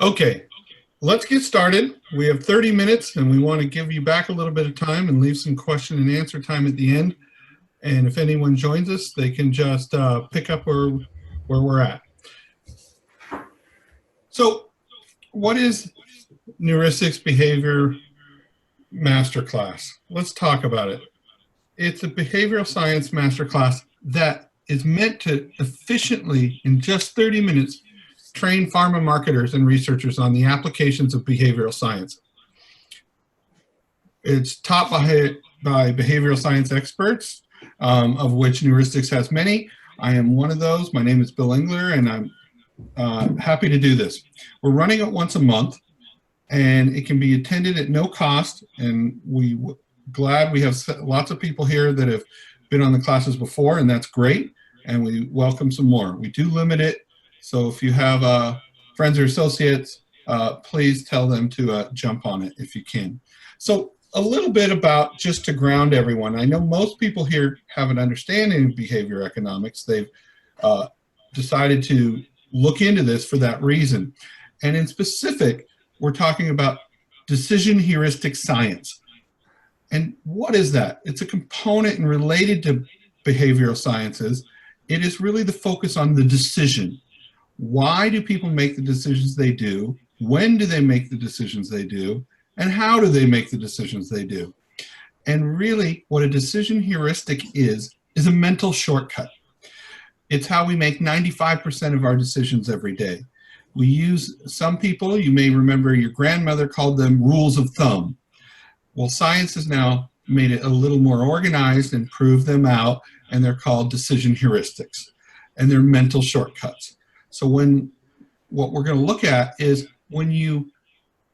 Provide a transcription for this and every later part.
Okay, let's get started. We have 30 minutes and we want to give you back a little bit of time and leave some question and answer time at the end. And if anyone joins us, they can just pick up where we're at. So what is Newristics Behavior MasterClass? Let's talk about it. It's a behavioral science masterclass that is meant to efficiently, in just 30 minutes, train pharma marketers and researchers on the applications of behavioral science. It's taught by behavioral science experts, of which Newristics has many. I am one of those. My name is Bill Engler, and I'm happy to do this. We're running it once a month, and it can be attended at no cost, and glad we have lots of people here that have been on the classes before, and that's great, and we welcome some more. We do limit it, so if you have friends or associates, please tell them to jump on it if you can. So a little bit about, just to ground everyone, I know most people here have an understanding of behavior economics. They've decided to look into this for that reason. And in specific, we're talking about decision heuristic science. And what is that? It's a component and related to behavioral sciences. It is really the focus on the decision. Why do people make the decisions they do? When do they make the decisions they do? And how do they make the decisions they do? And really, what a decision heuristic is a mental shortcut. It's how we make 95% of our decisions every day. We use, some people, you may remember your grandmother called them rules of thumb. Well, science has now made it a little more organized and proved them out, and they're called decision heuristics, and they're mental shortcuts. So what we're going to look at is when you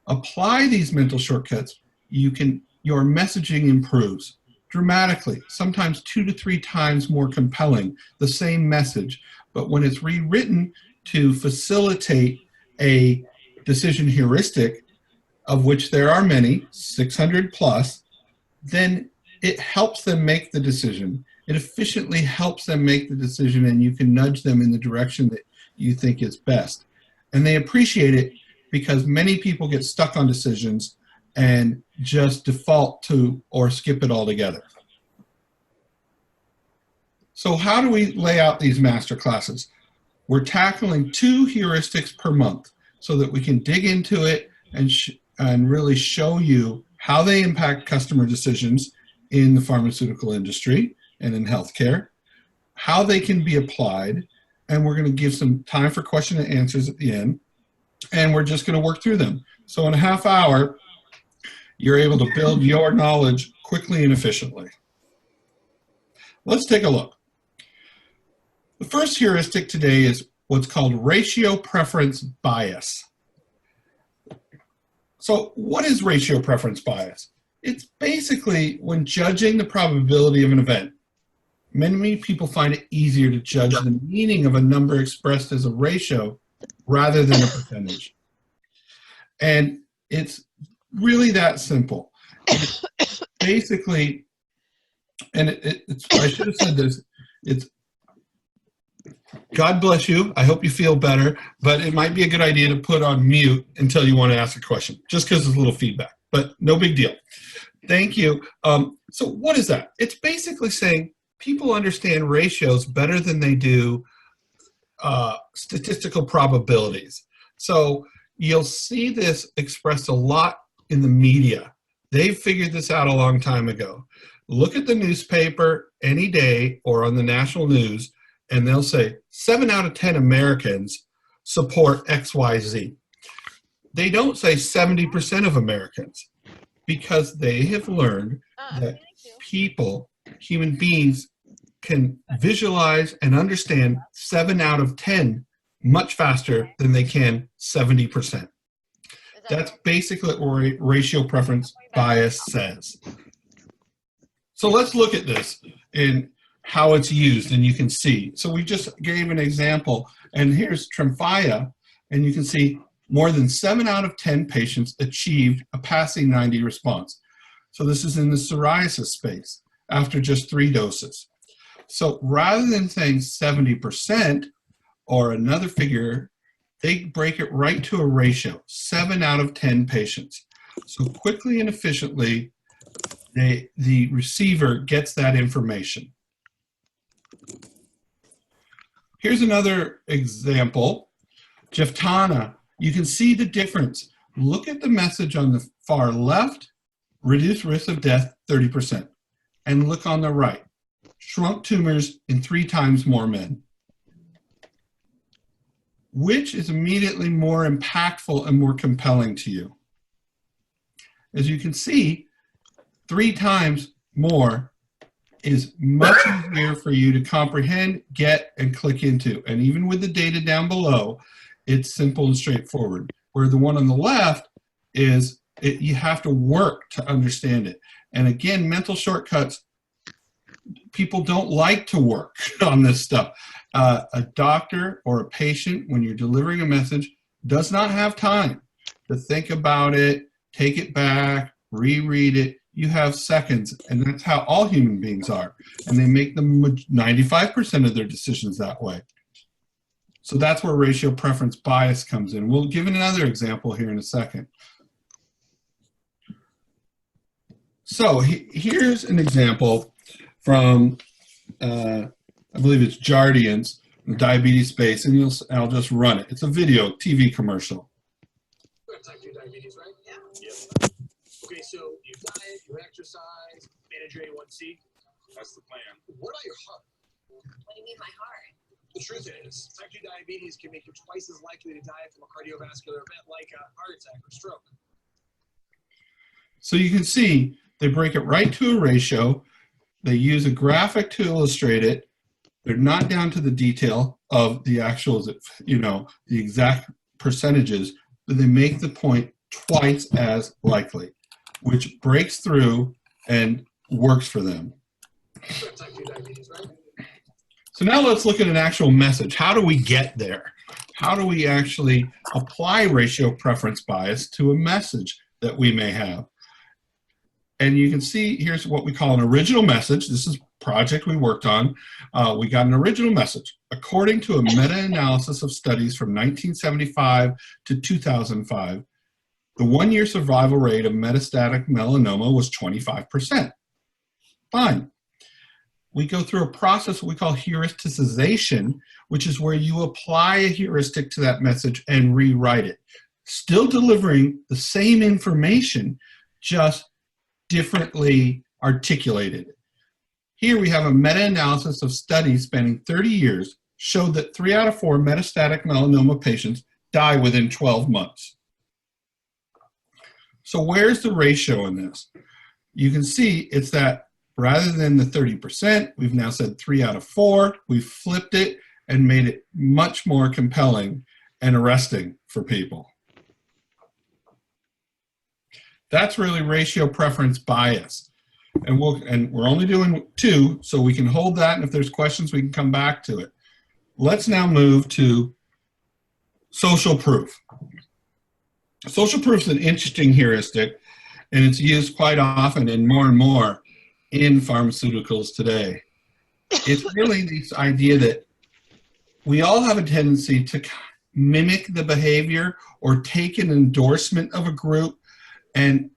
apply these mental shortcuts, your messaging improves dramatically, sometimes 2 to 3 times more compelling, the same message. But when it's rewritten to facilitate a decision heuristic, of which there are many, 600 plus, then it helps them make the decision. It efficiently helps them make the decision, and you can nudge them in the direction that you think is best. And they appreciate it because many people get stuck on decisions and just default to or skip it altogether. So how do we lay out these master classes? We're tackling 2 heuristics per month so that we can dig into it and really show you how they impact customer decisions in the pharmaceutical industry and in healthcare, how they can be applied, and we're going to give some time for question and answers at the end, and we're just going to work through them. So in a half hour, you're able to build your knowledge quickly and efficiently. Let's take a look. The first heuristic today is what's called ratio preference bias. So what is ratio preference bias? It's basically when judging the probability of an event. Many people find it easier to judge the meaning of a number expressed as a ratio rather than a percentage. And it's really that simple. It's basically, and I should have said this, it's, God bless you, I hope you feel better, but it might be a good idea to put on mute until you want to ask a question, just because there's a little feedback, but no big deal. Thank you. So what is that? It's basically saying people understand ratios better than they do statistical probabilities. So you'll see this expressed a lot in the media. They've figured this out a long time ago. Look at the newspaper any day or on the national news, and they'll say 7 out of 10 Americans support XYZ. They don't say 70% of Americans, because they have learned that people, human beings, can visualize and understand 7 out of 10 much faster than they can 70%. That's basically what ratio preference bias says. So let's look at this in how it's used, and you can see. So we just gave an example, and here's Tremfya, and you can see more than 7 out of 10 patients achieved a PASI 90 response. So this is in the psoriasis space after just 3 doses. So rather than saying 70% or another figure, they break it right to a ratio, 7 out of 10 patients. So quickly and efficiently, the receiver gets that information. Here's another example. Jeftana, you can see the difference. Look at the message on the far left, reduced risk of death 30%. And look on the right, shrunk tumors in 3 times more men. Which is immediately more impactful and more compelling to you? As you can see, 3 times more is much easier for you to comprehend, get, and click into. And even with the data down below, it's simple and straightforward. Where the one on the left is, you have to work to understand it. And again, mental shortcuts, people don't like to work on this stuff. A doctor or a patient, when you're delivering a message, does not have time to think about it, take it back, reread it. You have seconds, and that's how all human beings are. And they make them 95% of their decisions that way. So that's where ratio preference bias comes in. We'll give another example here in a second. So here's an example from, I believe it's Jardiance, the diabetes space, and I'll just run it. It's a video, TV commercial. Type 2 diabetes, right? Yeah. Okay, so you diet, you exercise, manage your A1C. That's the plan. What about your heart? What do you mean my heart? The truth is, type 2 diabetes can make you twice as likely to die from a cardiovascular event like a heart attack or stroke. So you can see they break it right to a ratio. They use a graphic to illustrate it. They're not down to the detail of the actuals, you know, the exact percentages, but they make the point twice as likely, which breaks through and works for them. Type 2 diabetes, right? So now let's look at an actual message. How do we get there? How do we actually apply ratio preference bias to a message that we may have? And you can see here's what we call an original message. This is a project we worked on. We got an original message. According to a meta-analysis of studies from 1975 to 2005, the 1-year survival rate of metastatic melanoma was 25%. Fine. We go through a process we call heuristicization, which is where you apply a heuristic to that message and rewrite it. Still delivering the same information, just differently articulated. Here we have a meta-analysis of studies spanning 30 years showed that 3 out of 4 metastatic melanoma patients die within 12 months. So where's the ratio in this? You can see it's that rather than the 30%, we've now said 3 out of 4. We've flipped it and made it much more compelling and arresting for people. That's really ratio preference bias. And we're only doing 2, so we can hold that, and if there's questions, we can come back to it. Let's now move to social proof. Social proof is an interesting heuristic, and it's used quite often and more in pharmaceuticals today. It's really this idea that we all have a tendency to mimic the behavior or take an endorsement of a group and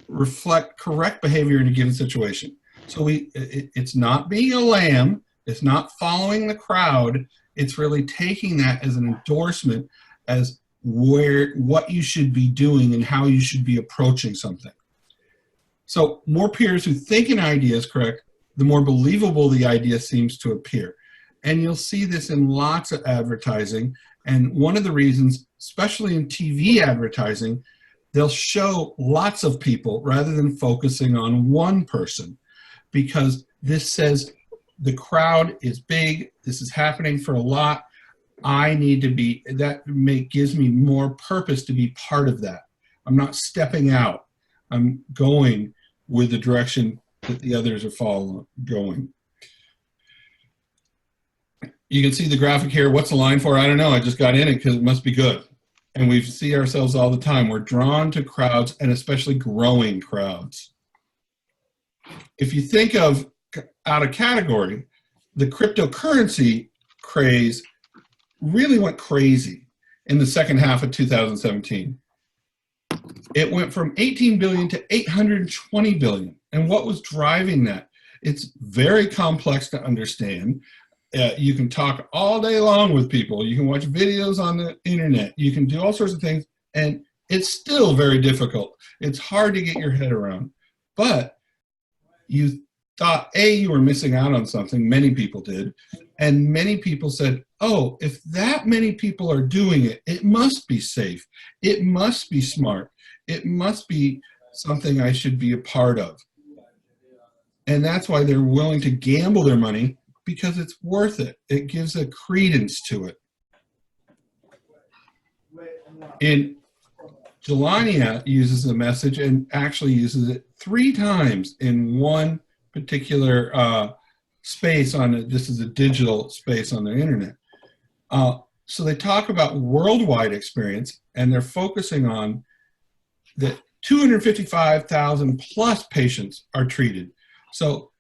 reflect correct behavior in a given situation. So it's not being a lamb, it's not following the crowd, it's really taking that as an endorsement as what you should be doing and how you should be approaching something. So more peers who think an idea is correct, the more believable the idea seems to appear. And you'll see this in lots of advertising. And one of the reasons, especially in TV advertising, they'll show lots of people rather than focusing on one person, because this says the crowd is big, this is happening for a lot, I need to be, gives me more purpose to be part of that. I'm not stepping out, I'm going with the direction that the others are going. You can see the graphic here. What's the line for? I don't know, I just got in it because it must be good. And we see ourselves all the time. We're drawn to crowds, and especially growing crowds. If you think of out of category, the cryptocurrency craze really went crazy. in the second half of 2017. It went from 18 billion to 820 billion. And what was driving that? It's very complex to understand. You can talk all day long with people. You can watch videos on the internet. You can do all sorts of things, and it's still very difficult. It's hard to get your head around. But you thought, A, you were missing out on something. Many people did. And many people said, oh, if that many people are doing it, it must be safe. It must be smart. It must be something I should be a part of. And that's why they're willing to gamble their money, because it's worth it. It gives a credence to it. And Jelania uses the message and actually uses it 3 times in one particular space on it. This is a digital space on their internet. So they talk about worldwide experience, and they're focusing on that 255,000 plus patients are treated. So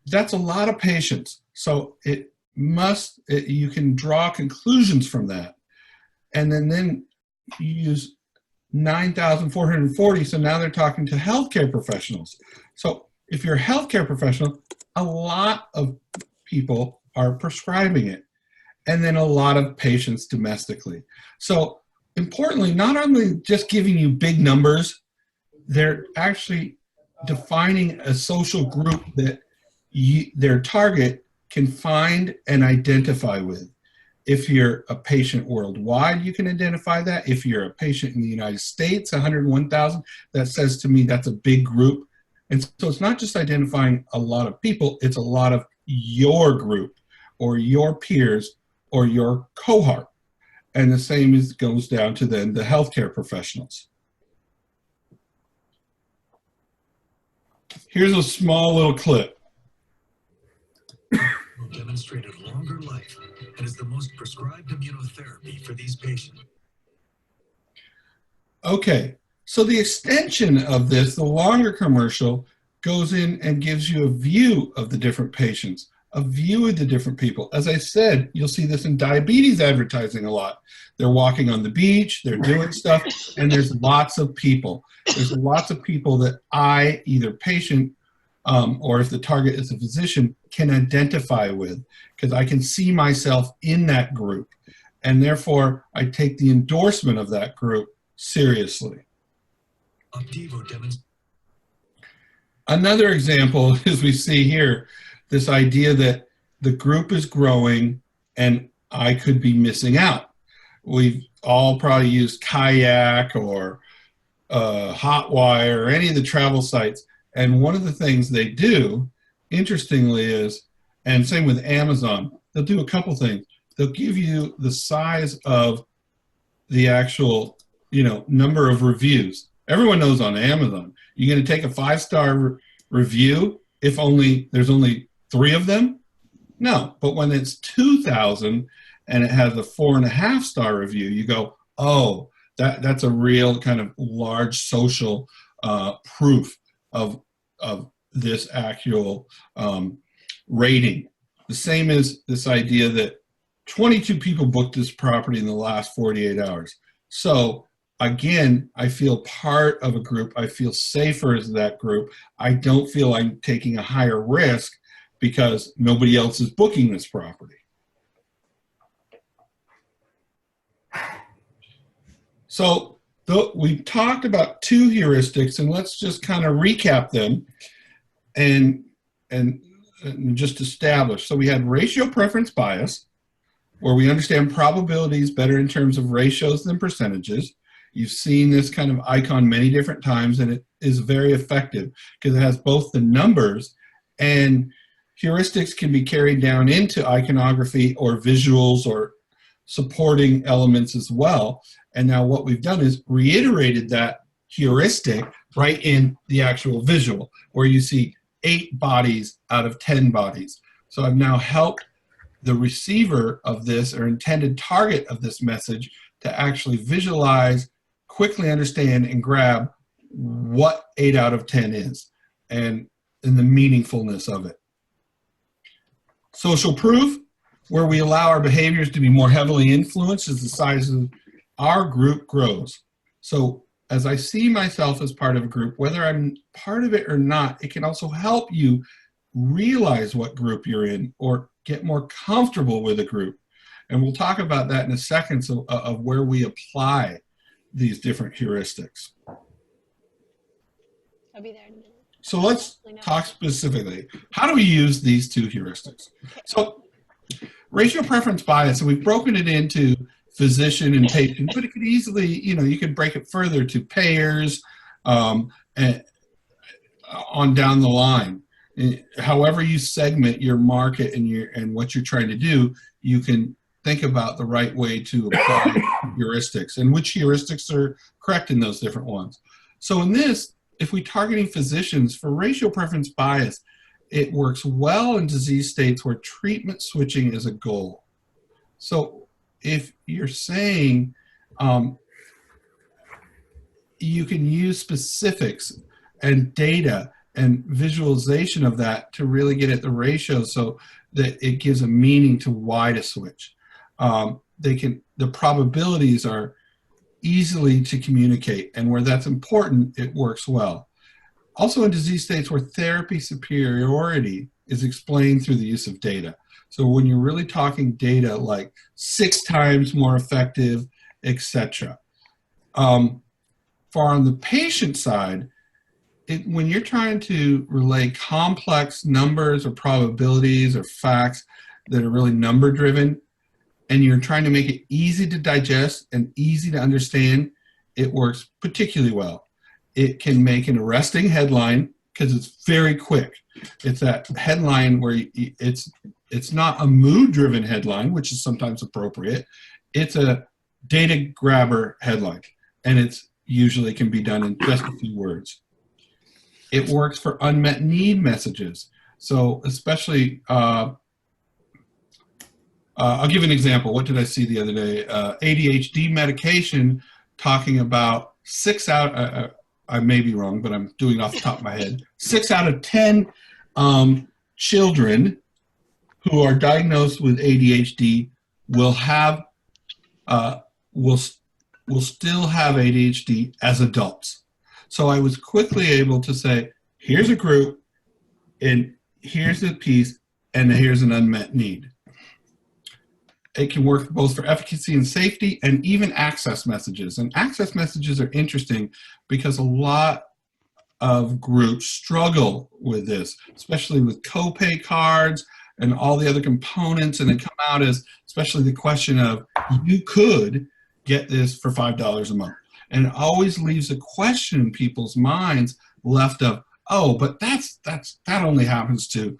that's a lot of patients. So you can draw conclusions from that. And then you use 9,440. So now they're talking to healthcare professionals. So if you're a healthcare professional, a lot of people are prescribing it. And then a lot of patients domestically. So importantly, not only just giving you big numbers, they're actually defining a social group that their target can find and identify with. If you're a patient worldwide, you can identify that. If you're a patient in the United States, 101,000, that says to me that's a big group. And so it's not just identifying a lot of people, it's a lot of your group or your peers or your cohort. And the same goes down to then the healthcare professionals. Here's a small little clip. Demonstrated longer life and is the most prescribed immunotherapy for these patients. Okay, so the extension of this, the longer commercial, goes in and gives you a view of the different patients, a view of the different people. As I said, you'll see this in diabetes advertising a lot. They're walking on the beach, they're doing stuff, and there's lots of people. There's lots of people that I, either patient or if the target is a physician, can identify with, because I can see myself in that group. And therefore, I take the endorsement of that group seriously. Another example is we see here, this idea that the group is growing and I could be missing out. We've all probably used Kayak or Hotwire or any of the travel sites. And one of the things they do, interestingly, is, and same with Amazon, they'll do a couple things. They'll give you the size of the actual, number of reviews. Everyone knows on Amazon, you're going to take a 5-star review if there's only 3 of them? No, but when it's 2,000 and it has a 4.5-star review, you go, oh, that's a real kind of large social proof of this actual rating. The same is this idea that 22 people booked this property in the last 48 hours. So again, I feel part of a group. I feel safer as that group. I don't feel I'm taking a higher risk because nobody else is booking this property. So we've talked about 2 heuristics, and let's just kind of recap them and just establish. So we had ratio preference bias, where we understand probabilities better in terms of ratios than percentages. You've seen this kind of icon many different times, and it is very effective because it has both the numbers, and heuristics can be carried down into iconography or visuals or supporting elements as well. And now what we've done is reiterated that heuristic right in the actual visual, where you see 8 bodies out of 10 bodies. So I've now helped the receiver of this, or intended target of this message, to actually visualize, quickly understand, and grab what 8 out of 10 is, and the meaningfulness of it. Social proof, where we allow our behaviors to be more heavily influenced as the size of our group grows. So as I see myself as part of a group, whether I'm part of it or not, it can also help you realize what group you're in or get more comfortable with a group. And we'll talk about that in a second, of where we apply these different heuristics. I'll be there in a minute. So let's talk specifically. How do we use these two heuristics? So ratio preference bias, so we've broken it into physician and patient, but it could easily, you could break it further to payers and on down the line. However you segment your market and what you're trying to do, you can think about the right way to apply heuristics and which heuristics are correct in those different ones. So in this, if we're targeting physicians for ratio preference bias, it works well in disease states where treatment switching is a goal. So if you're saying you can use specifics and data and visualization of that to really get at the ratio so that it gives a meaning to why to switch. The probabilities are easily to communicate, and where that's important, it works well. Also in disease states where therapy superiority is explained through the use of data. So when you're really talking data like 6 times more effective, etc. For on the patient side, when you're trying to relay complex numbers or probabilities or facts that are really number driven, and you're trying to make it easy to digest and easy to understand, it works particularly well. It can make an arresting headline because it's very quick. It's that headline where it's not a mood-driven headline, which is sometimes appropriate. It's a data grabber headline, and it's usually can be done in just a few words. It works for unmet need messages. So especially, I'll give an example. What did I see the other day? ADHD medication, talking about 6 out, I may be wrong, but I'm doing it off the top of my head. 6 out of 10 children who are diagnosed with ADHD will have, will still have ADHD as adults. So I was quickly able to say, here's a group, and here's a piece, and here's an unmet need. It can work both for efficacy and safety, and even access messages. And access messages are interesting because a lot of groups struggle with this, especially with copay cards and all the other components, and they come out as, especially the question of, you could get this for $5 a month. And it always leaves a question in people's minds left of, oh, but that only happens to,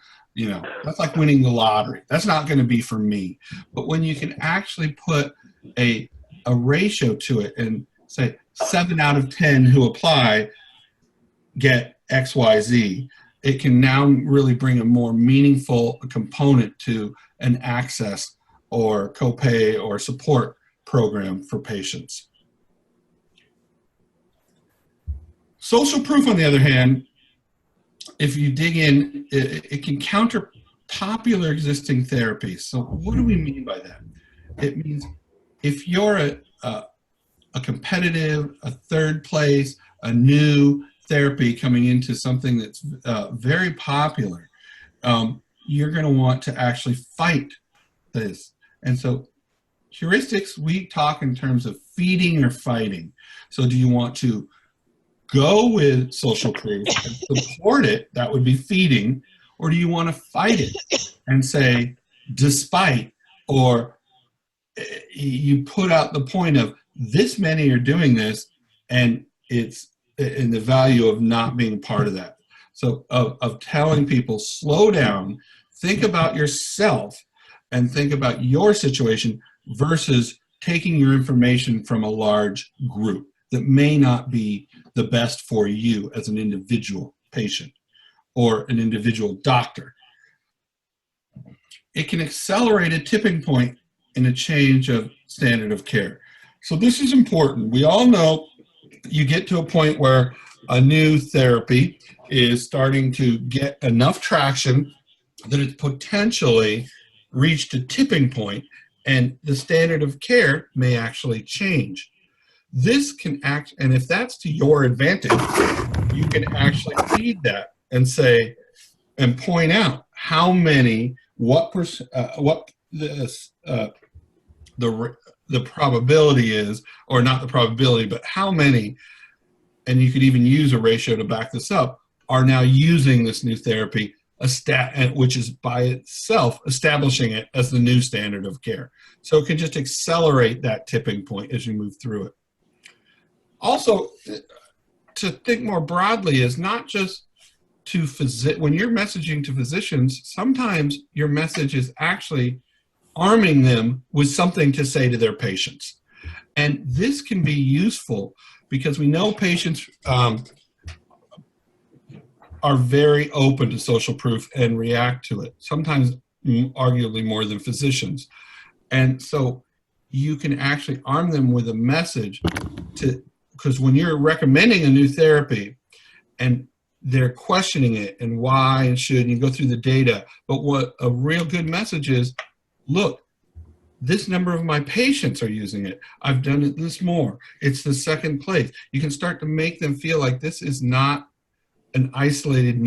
that's like winning the lottery. That's not going to be for me. But when you can actually put a ratio to it and say 7 out of 10 who apply get XYZ, it can now really bring a more meaningful component to an access or copay or support program for patients. Social proof, on the other hand, if you dig in, it can counter popular existing therapies. So what do we mean by that? It means if you're a competitive, a third place, a new therapy coming into something that's very popular, you're going to want to actually fight this. And so heuristics, we talk in terms of feeding or fighting. So do you want to go with social proof and support it? That would be feeding. Or do you want to fight it and say, despite, or you put out the point of this many are doing this, and it's in the value of not being part of that. So of telling people, slow down, think about yourself and think about your situation versus taking your information from a large group that may not be the best for you as an individual patient or an individual doctor. It can accelerate a tipping point in a change of standard of care. So this is important. We all know you get to a point where a new therapy is starting to get enough traction that it's potentially reached a tipping point, and the standard of care may actually change. This can act, and if that's to your advantage, you can actually feed that and say, and point out how many, what the probability is, or not the probability, but how many, and you could even use a ratio to back this up, are now using this new therapy, which is by itself establishing it as the new standard of care. So it can just accelerate that tipping point as you move through it. Also, to think more broadly is not just to when you're messaging to physicians, sometimes your message is actually arming them with something to say to their patients. And this can be useful because we know patients are very open to social proof and react to it, sometimes arguably more than physicians. And so you can actually arm them with a message because when you're recommending a new therapy and they're questioning it and why and should, and you go through the data, but what a real good message is, look, this number of my patients are using it. I've done it this more. It's the second place. You can start to make them feel like this is not an isolated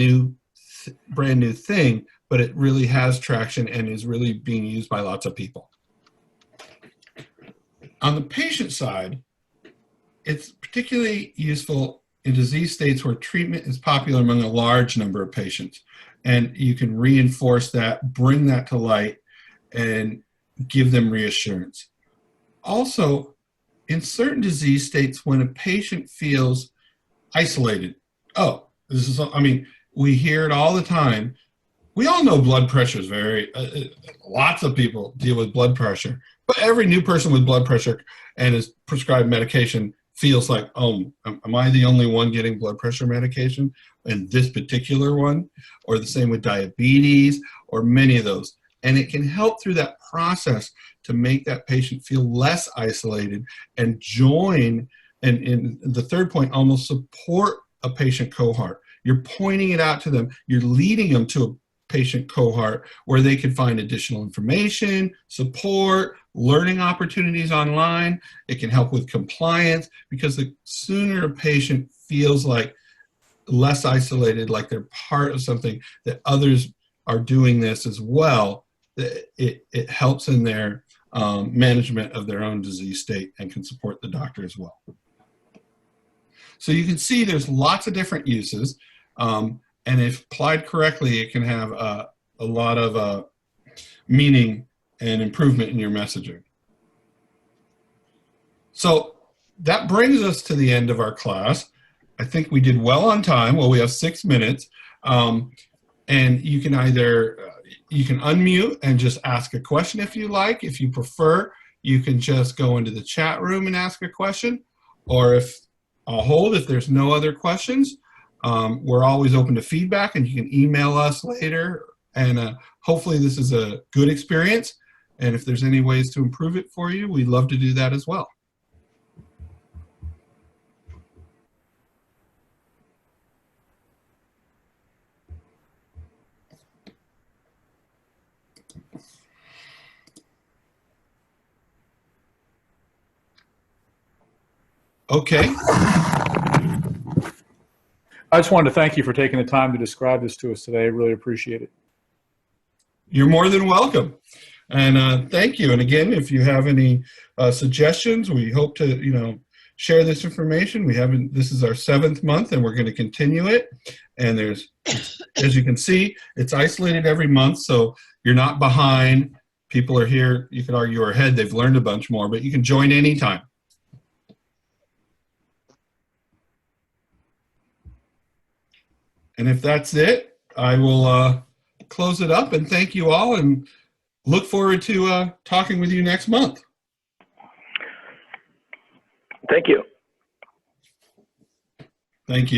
brand new thing, but it really has traction and is really being used by lots of people. On the patient side, it's particularly useful in disease states where treatment is popular among a large number of patients. And you can reinforce that, bring that to light, and give them reassurance. Also, in certain disease states, when a patient feels isolated, we hear it all the time. We all know blood pressure is lots of people deal with blood pressure, but every new person with blood pressure and is prescribed medication feels like, oh, am I the only one getting blood pressure medication and this particular one? Or the same with diabetes or many of those. And it can help through that process to make that patient feel less isolated and join, and in the third point, almost support a patient cohort. You're pointing it out to them. You're leading them to a patient cohort where they can find additional information, support, learning opportunities online. It can help with compliance, because the sooner a patient feels like less isolated, like they're part of something, that others are doing this as well, it helps in their management of their own disease state and can support the doctor as well. So you can see there's lots of different uses, and if applied correctly, it can have a lot of meaning and improvement in your messaging. So that brings us to the end of our class. I think we did well on time. Well, we have 6 minutes, and you can either you can unmute and just ask a question if you like. If you prefer, you can just go into the chat room and ask a question, or I'll hold if there's no other questions. We're always open to feedback, and you can email us later, and hopefully this is a good experience, and if there's any ways to improve it for you, we'd love to do that as well. Okay. I just wanted to thank you for taking the time to describe this to us today. I really appreciate it. You're more than welcome. And thank you. And again, if you have any suggestions, we hope to, share this information. This is our 7th month, and we're going to continue it. And there's, as you can see, it's isolated every month, so you're not behind. People are here. You could argue are ahead. They've learned a bunch more, but you can join anytime. And if that's it, I will close it up and thank you all, and look forward to talking with you next month. Thank you. Thank you.